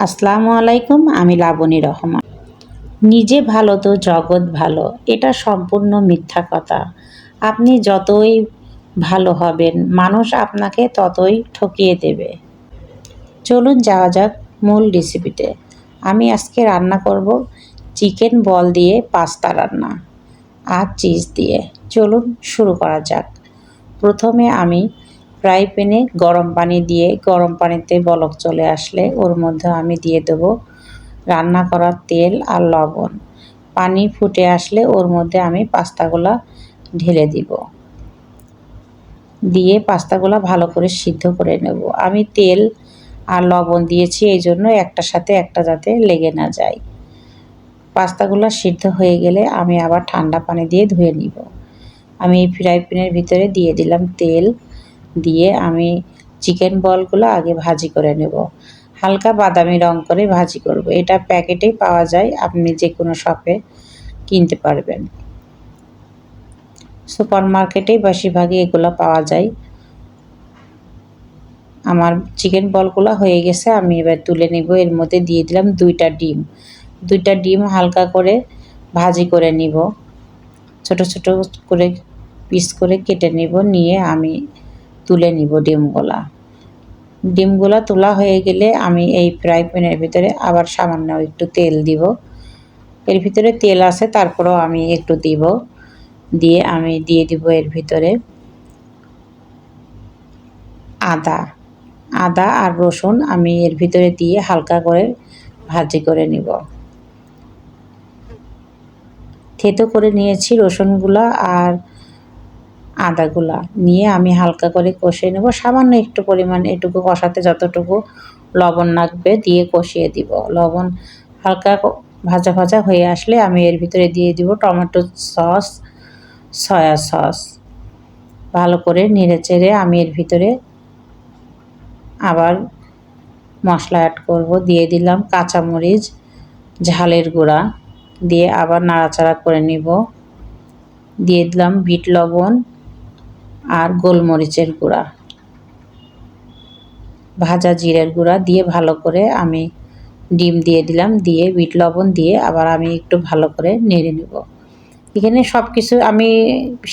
আসসালামু আলাইকুম। আমি লাবণী রহমান। নিজে ভালো তো জগৎ ভালো, এটা সম্পূর্ণ মিথ্যা কথা। আপনি যতই ভালো হবেন, মানুষ আপনাকে ততই ঠকিয়ে দেবে। চলুন যাওয়া যাক মূল রেসিপিতে। আমি আজকে রান্না করব চিকেন বল দিয়ে পাস্তা রান্না আর চিজ দিয়ে। চলুন শুরু করা যাক। প্রথমে আমি ফ্রাই প্যানে গরম পানি দিয়ে, গরম পানিতে বলক চলে আসলে ওর মধ্যে আমি দিয়ে দেবো রান্না করা তেল আর লবণ। পানি ফুটে আসলে ওর মধ্যে আমি পাস্তাগুলা ঢেলে দিব। দিয়ে পাস্তাগুলা ভালো করে সিদ্ধ করে নেব। আমি তেল আর লবণ দিয়েছি এই জন্য একটার সাথে একটা যাতে লেগে না যায়। পাস্তাগুলো সিদ্ধ হয়ে গেলে আমি আবার ঠান্ডা পানি দিয়ে ধুয়ে নিব। আমি এই ফ্রাই প্যানের ভিতরে দিয়ে দিলাম তেল, দিয়ে আমি চিকেন বলগুলো আগে ভাজি করে নেব। হালকা বাদামি রং করে ভাজি করব। এটা প্যাকেটেই পাওয়া যায়, আপনি যে কোনো শপে কিনতে পারবেন। সুপার মার্কেটেই বেশিরভাগই এগুলো পাওয়া যায়। আমার চিকেন বলগুলো হয়ে গেছে, আমি এবার তুলে নেব। এর মধ্যে দিয়ে দিলাম দুইটা ডিম হালকা করে ভাজি করে নিব। ছোট ছোট করে পিস করে কেটে নিব, নিয়ে আমি তুলে নিব ডিমগুলা তোলা হয়ে গেলে আমি এই ফ্রাই প্যানের ভিতরে আবার সামান্য একটু তেল দিব। এর ভিতরে তেল আছে, তারপরেও আমি একটু দিব। দিয়ে আমি দিয়ে দিব এর ভিতরে আদা আর রসুন। আমি এর ভিতরে দিয়ে হালকা করে ভাজি করে নিব। থেতো করে নিয়েছি রসুনগুলা আর আদাগুলা, নিয়ে আমি হালকা করে কষিয়ে নেব। সামান্য একটু পরিমাণ, এটুকু কষাতে যতটুকু লবণ লাগবে দিয়ে কষিয়ে দিব। লবণ হালকা ভাজা ভাজা হয়ে আসলে আমি এর ভিতরে দিয়ে দিব টমেটো সস, সয়া সস। ভালো করে নেড়ে চেড়ে আমি এর ভিতরে আবার মশলা অ্যাড করব। দিয়ে দিলাম কাঁচামরিচ, ঝালের গুঁড়া, দিয়ে আবার নাড়াচাড়া করে নিব। দিয়ে দিলাম বিট লবণ আর গোলমরিচের গুঁড়া, ভাজা জিরের গুঁড়া দিয়ে ভালো করে আমি ডিম দিয়ে দিলাম। দিয়ে বিট লবণ দিয়ে আবার আমি একটু ভালো করে নেড়ে নেব। এখানে সব কিছু আমি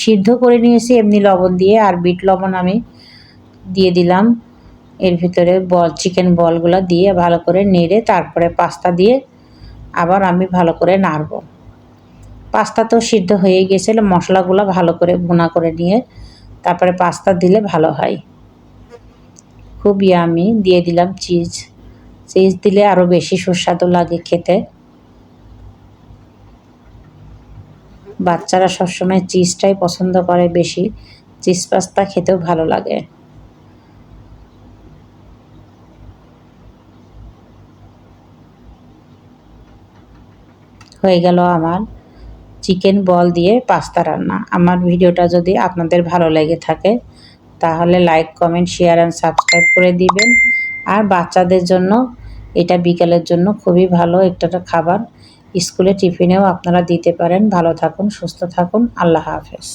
সিদ্ধ করে নিয়েছি এমনি লবণ দিয়ে, আর বিট লবণ আমি দিয়ে দিলাম এর ভিতরে চিকেন বলগুলো দিয়ে ভালো করে নেড়ে তারপরে পাস্তা দিয়ে আবার আমি ভালো করে নাড়ব। পাস্তা তো সিদ্ধ হয়ে গেছিলো, মশলাগুলো ভালো করে ভুনা করে নিয়ে তারপরে পাস্তা দিলে ভালো হয়। খুব ইয়ামি। দিয়ে দিলাম চিজ দিলে আরও বেশি সুস্বাদু লাগে খেতে। বাচ্চারা সবসময় চিজটাই পছন্দ করে বেশি, চিজ পাস্তা খেতেও ভালো লাগে। হয়ে গেল আমার চিকেন বল দিয়ে পাস্তা রান্না। আমার ভিডিওটা যদি আপনাদের ভালো লেগে থাকে তাহলে like, comment, share and subscribe করে দিবেন। আর বাচ্চাদের জন্য এটা বিকালের জন্য খুবই ভালো একটা খাবার, স্কুলে টিফিনেও আপনারা দিতে পারেন। ভালো থাকুন, সুস্থ থাকুন। আল্লাহ হাফেজ।